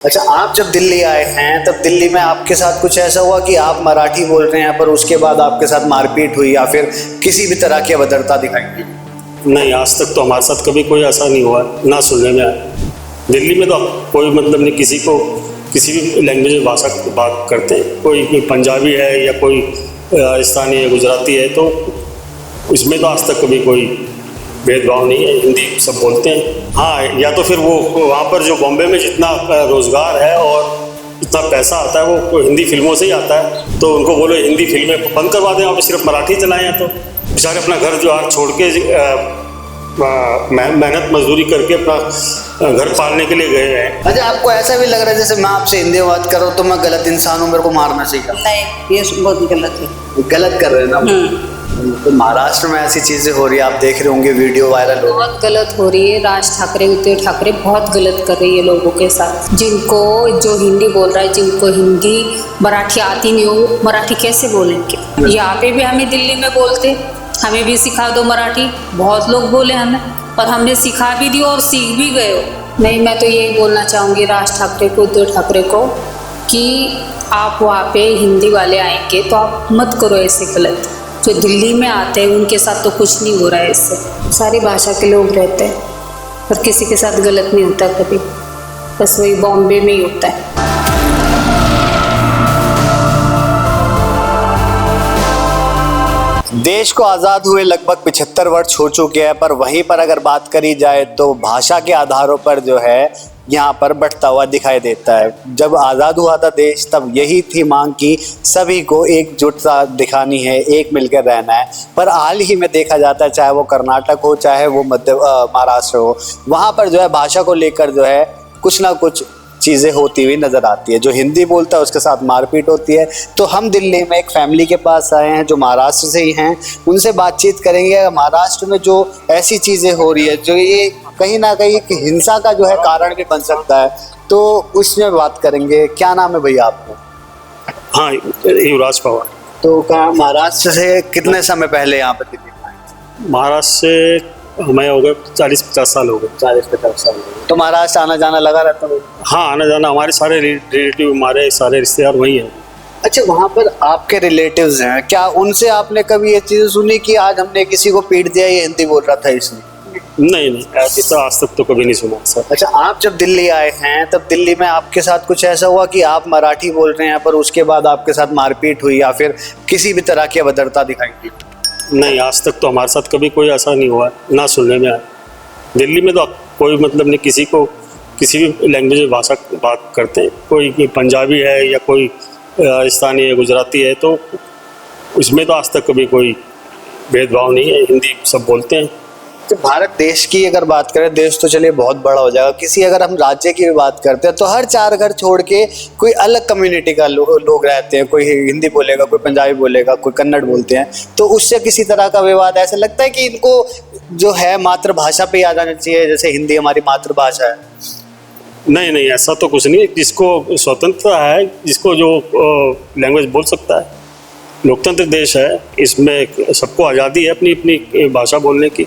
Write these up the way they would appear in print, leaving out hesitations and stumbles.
अच्छा, आप जब दिल्ली आए हैं तब दिल्ली में आपके साथ कुछ ऐसा हुआ कि आप मराठी बोल रहे हैं पर उसके बाद आपके साथ मारपीट हुई या फिर किसी भी तरह की अभद्रता दिखाई दी? नहीं, आज तक तो हमारे साथ कभी कोई ऐसा नहीं हुआ, ना सुनने में आया। दिल्ली में तो कोई मतलब नहीं, किसी को किसी भी लैंग्वेज में भाषा बात करते हैं, कोई पंजाबी है या कोई राजस्थानी है, गुजराती है, तो इसमें तो आज तक कभी कोई भेदभाव नहीं है, हिंदी सब बोलते हैं। हाँ, या तो फिर वो वहाँ पर जो बॉम्बे में जितना रोज़गार है और इतना पैसा आता है वो हिंदी फिल्मों से ही आता है, तो उनको बोलो हिंदी फिल्में बंद करवा दें, वहाँ पर सिर्फ मराठी चलाएं। हैं तो बेचारे अपना घर जो छोड़ के मेहनत मजदूरी करके अपना घर पालने के लिए गए हैं। अच्छा, आपको ऐसा भी लग रहा है जैसे मैं आपसे हिंदी में बात कर रहा हूँ तो मैं गलत इंसान हूँ, मेरे को मारना चाहिए? नहीं, ये बहुत गलत है। गलत कर रहे हैं ना। तो महाराष्ट्र में ऐसी चीजें हो रही है, आप देख रहे होंगे, वीडियो वायरल हो रही है। बहुत गलत हो रही है। राज ठाकरे, उद्धव ठाकरे बहुत गलत कर रही है लोगों के साथ। जिनको जो हिंदी बोल रहा है, जिनको हिंदी मराठी आती नहीं हो, मराठी कैसे बोलेंगे? यहाँ पे भी हमें दिल्ली में बोलते, हमें भी सिखा दो मराठी। बहुत लोग बोले हमें, और हमने सिखा भी दी और सीख भी गए हो। नहीं, मैं तो यही बोलना चाहूँगी राज ठाकरे को, उद्धव ठाकरे को, कि आप वहाँ पे हिंदी वाले आएंगे तो आप मत करो ऐसे गलत। जो दिल्ली में आते हैं उनके साथ तो कुछ नहीं हो रहा है इससे। सारी भाषा के लोग रहते हैं और किसी के साथ गलत नहीं होता कभी, बस वही बॉम्बे में ही होता है। देश को आज़ाद हुए लगभग 75 वर्ष हो चुके हैं, पर वहीं पर अगर बात करी जाए तो भाषा के आधारों पर जो है यहाँ पर बढ़ता हुआ दिखाई देता है। जब आज़ाद हुआ था देश तब यही थी मांग कि सभी को एकजुटता दिखानी है, एक मिलकर रहना है। पर हाल ही में देखा जाता है, चाहे वो कर्नाटक हो चाहे वो महाराष्ट्र हो, वहाँ पर जो है भाषा को लेकर जो है कुछ ना कुछ चीज़ें होती हुई नज़र आती है। जो हिंदी बोलता है उसके साथ मारपीट होती है। तो हम दिल्ली में एक फैमिली के पास आए हैं जो महाराष्ट्र से ही हैं, उनसे बातचीत करेंगे। महाराष्ट्र में जो ऐसी चीज़ें हो रही है जो ये कहीं ना कहीं हिंसा का जो है कारण भी बन सकता है, तो उसमें बात करेंगे। क्या नाम है भैया आपका? हाँ, युवराज पवार। तो कहाँ महाराष्ट्र से कितने समय पहले यहाँ पर दिल्ली में आए? महाराष्ट्र से हमें हो गए 40-50 साल हो गए। 40-50 साल हो गए। तो महाराष्ट्र आना जाना लगा रहता है? हाँ, आना जाना, हमारे सारे रिलेटिव, हमारे सारे रिश्तेदार वही हैं। अच्छा, वहाँ पर आपके रिलेटिव्स हैं, क्या उनसे आपने कभी ये चीज़ सुनी कि आज हमने किसी को पीट दिया, ये हिंदी बोल रहा था इसलिए? नहीं, ऐसी तो आज तक तो कभी नहीं सुना सर। अच्छा, आप जब दिल्ली आए हैं तब दिल्ली में आपके साथ कुछ ऐसा हुआ कि आप मराठी बोल रहे हैं पर उसके बाद आपके साथ मारपीट हुई या फिर किसी भी तरह की अभद्रता दिखाई दी? नहीं, आज तक तो हमारे साथ कभी कोई ऐसा नहीं हुआ, ना सुनने में आया। दिल्ली में तो कोई मतलब नहीं, किसी को किसी भी लैंग्वेज में भाषा बात करते हैं, कोई पंजाबी है या कोई राजस्थानी है, गुजराती है, तो उसमें तो आज तक कभी कोई भेदभाव नहीं है, हिंदी सब बोलते हैं। तो भारत देश की अगर बात करें, देश तो चलिए बहुत बड़ा हो जाएगा, किसी अगर हम राज्य की भी बात करते हैं तो हर 4 घर छोड़ के कोई अलग कम्युनिटी का लोग रहते हैं। कोई हिंदी बोलेगा, कोई पंजाबी बोलेगा, कोई कन्नड़ बोलते हैं। तो उससे किसी तरह का विवाद, ऐसा लगता है कि इनको जो है मातृभाषा पे आ जाना चाहिए, जैसे हिंदी हमारी मातृभाषा है? नहीं, ऐसा तो कुछ नहीं। जिसको स्वतंत्रता है, जिसको जो लैंग्वेज बोल सकता है, लोकतंत्र देश है, इसमें सबको आज़ादी है अपनी अपनी भाषा बोलने की।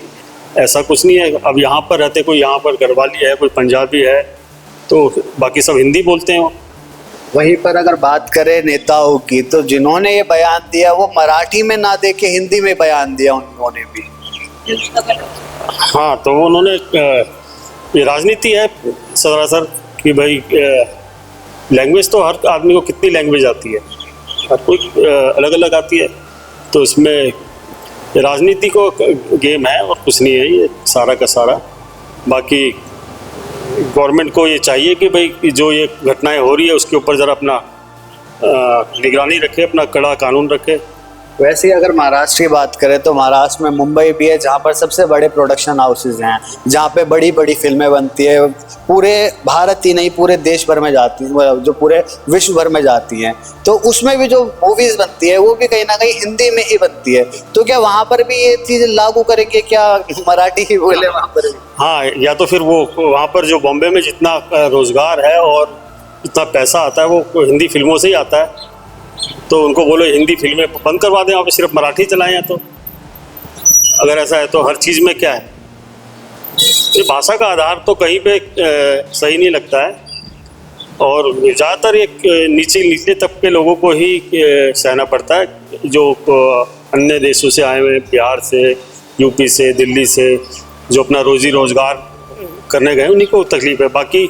ऐसा कुछ नहीं है। अब यहाँ पर रहते, कोई यहाँ पर गढ़वाली है, कोई पंजाबी है, तो बाकी सब हिंदी बोलते हैं। वहीं पर अगर बात करें नेताओं की, तो जिन्होंने ये बयान दिया वो मराठी में ना दे के हिंदी में बयान दिया उन्होंने भी। हाँ, तो उन्होंने ये राजनीति है सरासर कि भाई लैंग्वेज तो हर आदमी को कितनी लैंग्वेज आती है, हर कोई अलग अलग आती है, तो इसमें राजनीति को गेम है और कुछ नहीं है ये सारा का सारा। बाकी गवर्नमेंट को ये चाहिए कि भाई जो ये घटनाएं हो रही है उसके ऊपर ज़रा अपना निगरानी रखे, अपना कड़ा कानून रखे। वैसे अगर महाराष्ट्र की बात करें तो महाराष्ट्र में मुंबई भी है, जहाँ पर सबसे बड़े प्रोडक्शन हाउसेज हैं, जहाँ पे बड़ी बड़ी फिल्में बनती है, पूरे भारत ही नहीं पूरे देश भर में जाती हैं, जो पूरे विश्व भर में जाती हैं। तो उसमें भी जो मूवीज़ बनती है वो भी कहीं ना कहीं हिंदी में ही बनती है। तो क्या वहाँ पर भी ये चीज़ लागू करेंगे, क्या मराठी ही बोले वहाँ पर भी? हाँ, या तो फिर वो वहाँ पर जो बॉम्बे में जितना रोज़गार है और इतना पैसा आता है वो हिंदी फिल्मों से ही आता है, तो उनको बोलो हिंदी फिल्में बंद करवा दें, वहाँ पे सिर्फ मराठी चलाएं। हैं तो अगर ऐसा है तो हर चीज़ में क्या है, ये भाषा का आधार तो कहीं पे सही नहीं लगता है। और ज़्यादातर एक नीचे तबके लोगों को ही सहना पड़ता है, जो अन्य देशों से आए हुए, बिहार से, यूपी से, दिल्ली से, जो अपना रोजी रोजगार करने गए उन्हीं को तकलीफ है। बाकी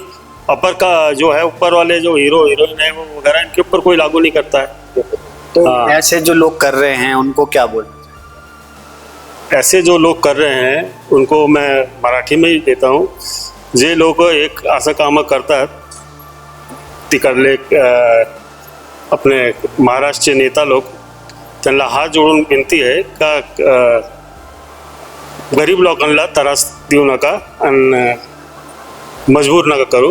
अपर का जो है, ऊपर वाले जो हीरो हीरोइन है वो वगैरह, इनके ऊपर कोई लागू नहीं करता है। तो ऐसे जो लोग कर रहे हैं उनको क्या बोलना? ऐसे जो लोग कर रहे हैं उनको मैं मराठी में ही देता हूँ। जे लोक एक असं काम करतात, तिकडले अपने महाराष्ट्रचे नेता लोक, त्यांना हात जोडून विनंती आहे का गरीब लोकांना त्रास देऊ नका आणि मजबूर नका करू।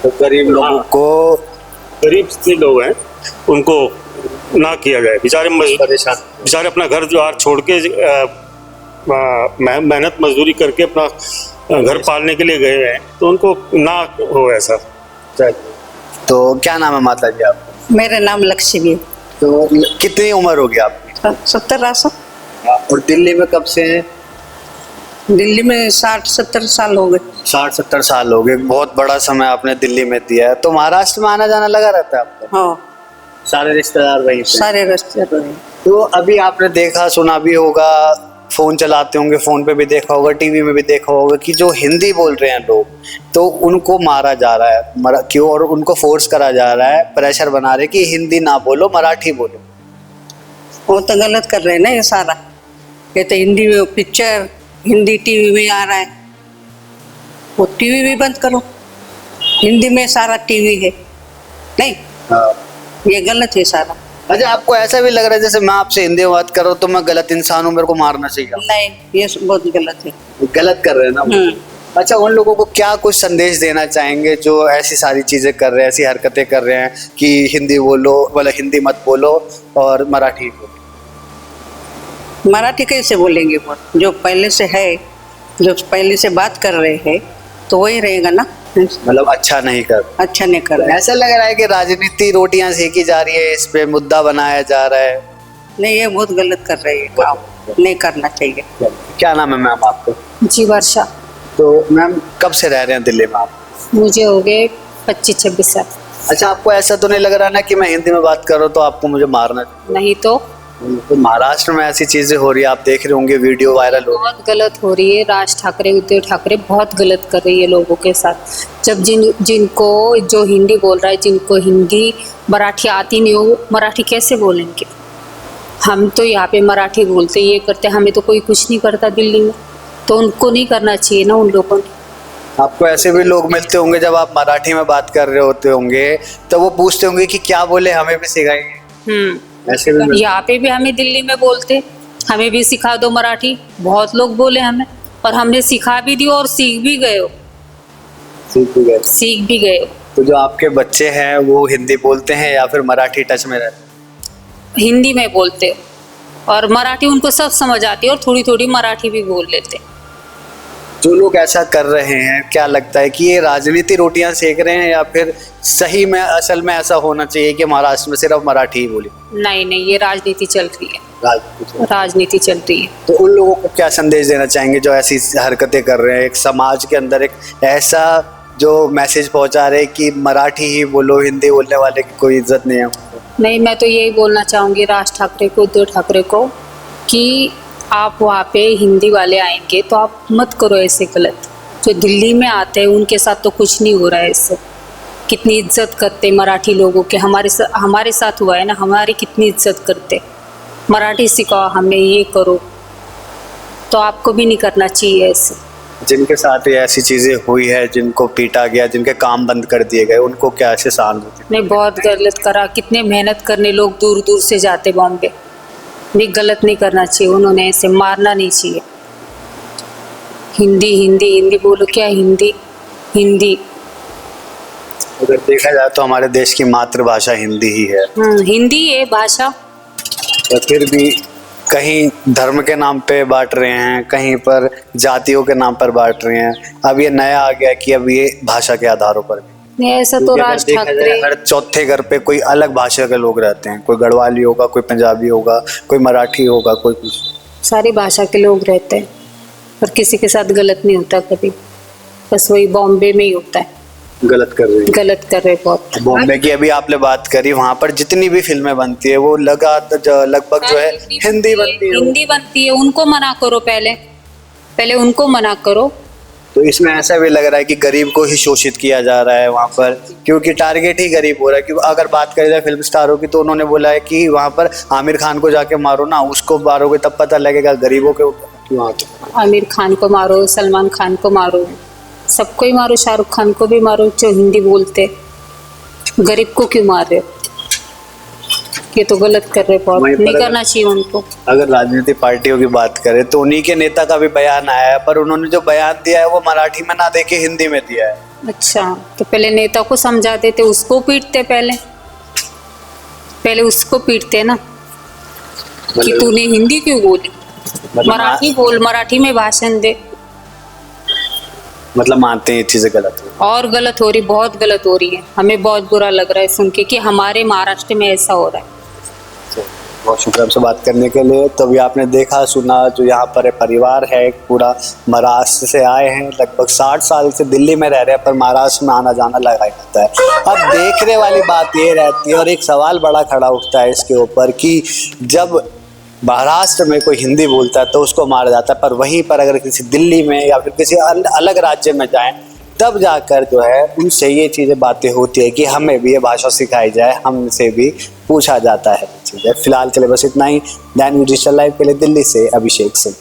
तो गरीब लोगों को, गरीब से लोग हैं उनको ना किया जाए, बेचारे बेचारे अपना घर द्वार छोड़ के मेहनत मजदूरी करके अपना घर पालने के लिए गए हैं, तो उनको ना हो ऐसा। तो क्या नाम है माता जी आपका? मेरा नाम लक्ष्मी है। तो कितनी उम्र होगी आपकी? 70 और दिल्ली में कब से हैं? दिल्ली में 60-70 साल हो गए। 60-70 साल हो गए, बहुत बड़ा समय आपने दिल्ली में दिया है। तो महाराष्ट्र में आना जाना लगा रहता है आपका? हाँ, सारे रिश्तेदार वहीं पे? सारे रास्ते रहे। तो अभी आपने देखा सुना भी होगा, फोन चलाते होंगे, फोन पे भी देखा होगा, टीवी में भी देखा होगा कि जो हिंदी बोल रहे हैं लोग, तो उनको मारा जा रहा है। क्यों? और उनको फोर्स करा जा रहा है, प्रेशर बना रहे कि हिंदी ना बोलो, मराठी बोलो। वो तो गलत कर रहे हैं ना ये सारा। ये तो हिंदी में पिक्चर हिंदी टीवी में आ रहा है, वो टीवी भी बंद करो, हिंदी में सारा टीवी है। नहीं, ये गलत है सारा। अच्छा, आपको ऐसा भी लग रहा है जैसे मैं आपसे हिंदी में बात कर रहा हूँ तो मैं गलत इंसान हूँ, मेरे को मारना चाहिए? नहीं, ये बहुत गलत है। गलत कर रहे हैं ना। अच्छा, उन लोगों को क्या कुछ संदेश देना चाहेंगे जो ऐसी सारी चीजें कर रहे हैं, ऐसी हरकतें कर रहे हैं कि हिंदी बोलो, मतलब हिंदी मत बोलो और मराठी बोलो? मराठी कैसे बोलेंगे वो? जो पहले से है, जो पहले से बात कर रहे हैं तो वही रहेगा ना। मतलब अच्छा नहीं कर रहे। ऐसा लग रहा है कि राजनीति रोटियां सेकी जा रही है, इस पे मुद्दा बनाया जा रहा है। नहीं, ये बहुत गलत कर रहे हैं काम, नहीं करना चाहिए। क्या नाम है मैम आपको? जी वर्षा। तो मैम कब से रह रहे हैं दिल्ली में आप? मुझे हो गए 25-26 साल। अच्छा, आपको ऐसा तो नहीं लग रहा ना कि मैं हिंदी में बात कर रहा हूँ तो आपको मुझे मारना? नहीं तो महाराष्ट्र में ऐसी चीजें हो रही है, आप देख रहे होंगे, वीडियो वायरल हो रही है। बहुत गलत हो रही है। राज ठाकरे, उद्धव ठाकरे बहुत गलत कर रही है लोगों के साथ। जब जिनको जो हिंदी बोल रहा है, जिनको हिंदी मराठी आती नहीं हो, मराठी कैसे बोलेंगे? हम तो यहाँ पे मराठी बोलते, ये करते, हमें तो कोई कुछ नहीं करता दिल्ली में, तो उनको नहीं करना चाहिए ना उन लोगों ने। आपको ऐसे भी लोग मिलते होंगे जब आप मराठी में बात कर रहे होते होंगे तो वो पूछते होंगे कि क्या बोले, हमें भी सिखाएंगे? ऐसे भी यहाँ पे भी हमें दिल्ली में बोलते, हमें भी सिखा दो मराठी। बहुत लोग बोले हमें, और हमने सिखा भी दी और सीख भी गए हो। सीख भी गए हो। तो जो आपके बच्चे हैं वो हिंदी बोलते हैं या फिर मराठी टच में रहते? हिंदी में बोलते हो और मराठी उनको सब समझ आती है, और थोड़ी थोड़ी मराठी भी बोल लेते। जो लोग ऐसा कर रहे हैं, क्या लगता है कि ये राजनीति रोटियां सेक रहे हैं या फिर सही में असल में ऐसा होना चाहिए कि महाराष्ट्र में सिर्फ मराठी ही बोली? नहीं, ये राजनीति चल रही है। राजनीति चल रही है। तो उन लोगों को क्या संदेश देना चाहेंगे जो ऐसी हरकतें कर रहे हैं, एक समाज के अंदर एक ऐसा जो मैसेज पहुंचा रहे हैं कि मराठी ही बोलो, हिंदी बोलने वाले की कोई इज्जत नहीं है? नहीं, मैं तो यही बोलना चाहूँगी राज ठाकरे को, उद्धव ठाकरे को, कि आप वहाँ पे हिंदी वाले आएंगे तो आप मत करो ऐसे गलत। जो दिल्ली में आते हैं उनके साथ तो कुछ नहीं हो रहा है इससे। कितनी इज्जत करते मराठी लोगों के, हमारे साथ हुआ है ना, हमारी कितनी इज्जत करते। मराठी सिखाओ हमें, ये करो, तो आपको भी नहीं करना चाहिए ऐसे। जिनके साथ ये ऐसी चीजें हुई है, जिनको पीटा गया, जिनके काम बंद कर दिए गए, उनको क्या ऐसे सहानुभूति? नहीं, बहुत गलत करा। कितने मेहनत करने लोग दूर दूर से जाते बॉम्बे। नहीं, गलत नहीं करना चाहिए, उन्होंने ऐसे मारना नहीं चाहिए। हिंदी हिंदी हिंदी बोलो, क्या हिंदी? हिंदी अगर देखा जाए तो हमारे देश की मातृभाषा हिंदी ही है। हिंदी है भाषा। तो फिर भी कहीं धर्म के नाम पे बांट रहे हैं, कहीं पर जातियों के नाम पर बांट रहे हैं। अब ये नया आ गया कि अब ये भाषा के आधारों पर भी। ऐसा तो राज ठाकरे, हर चौथे घर पे कोई अलग भाषा के लोग रहते हैं। कोई गढ़वाली होगा, कोई पंजाबी होगा, कोई मराठी होगा, कोई कुछ, सारी भाषा के लोग रहते हैं, पर किसी के साथ गलत नहीं होता कभी। बस वही बॉम्बे में ही होता है। गलत कर रही है। गलत कर रहे बहुत। बॉम्बे की अभी आपने बात करी, वहां पर जितनी भी फिल्में बनती है वो लगभग जो है हिंदी बनती है। हिंदी बनती है, उनको मना करो, पहले उनको मना करो। तो इसमें ऐसा भी लग रहा है कि गरीब को ही शोषित किया जा रहा है वहाँ पर, क्योंकि टारगेट ही गरीब हो रहा है। क्योंकि अगर बात करी जाए फिल्म स्टारों की, तो उन्होंने बोला है कि वहाँ पर आमिर खान को जाके मारो ना, उसको मारोगे तब पता लगेगा गरीबों के वहाँ। आमिर खान को मारो, सलमान खान को मारो, सबको ही मारो, शाहरुख खान को भी मारो जो हिंदी बोलते, गरीब को क्यों मार रहे हो? ये तो गलत कर रहे बहुत, नहीं करना चाहिए उनको। अगर राजनीतिक पार्टियों की बात करें तो उन्हीं के नेता का भी बयान आया है, पर उन्होंने जो बयान दिया है वो मराठी में ना देके हिंदी में दिया है। अच्छा, तो पहले नेता को समझा देते, उसको पीटते, पहले उसको पीटते ना कि तूने हिंदी क्यों बोली, मराठी बोल, मराठी में भाषण दे। मतलब मानते हैं ये चीजें गलत है और गलत हो रही, बहुत गलत हो रही है। हमें बहुत बुरा लग रहा है सुन के कि हमारे महाराष्ट्र में ऐसा हो रहा है। बहुत शुक्रिया आपसे बात करने के लिए। तो अभी आपने देखा सुना, जो यहाँ पर परिवार है पूरा महाराष्ट्र से आए हैं, लगभग 60 साल से दिल्ली में रह रहे हैं, पर महाराष्ट्र में आना जाना लगा रहता है। अब देखने वाली बात ये रहती है और एक सवाल बड़ा खड़ा उठता है इसके ऊपर कि जब महाराष्ट्र में कोई हिंदी बोलता है तो उसको मारा जाता है, पर वहीं पर अगर किसी दिल्ली में या फिर किसी अलग राज्य में जाएं तब जाकर जो है उनसे ये चीज़ें बातें होती है कि हमें भी ये भाषा सिखाई जाए, हमसे भी पूछा जाता है चीज़ें। फिलहाल के लिए बस इतना ही। दैनिक डिजिटल लाइव के लिए दिल्ली से अभिषेक सिंह।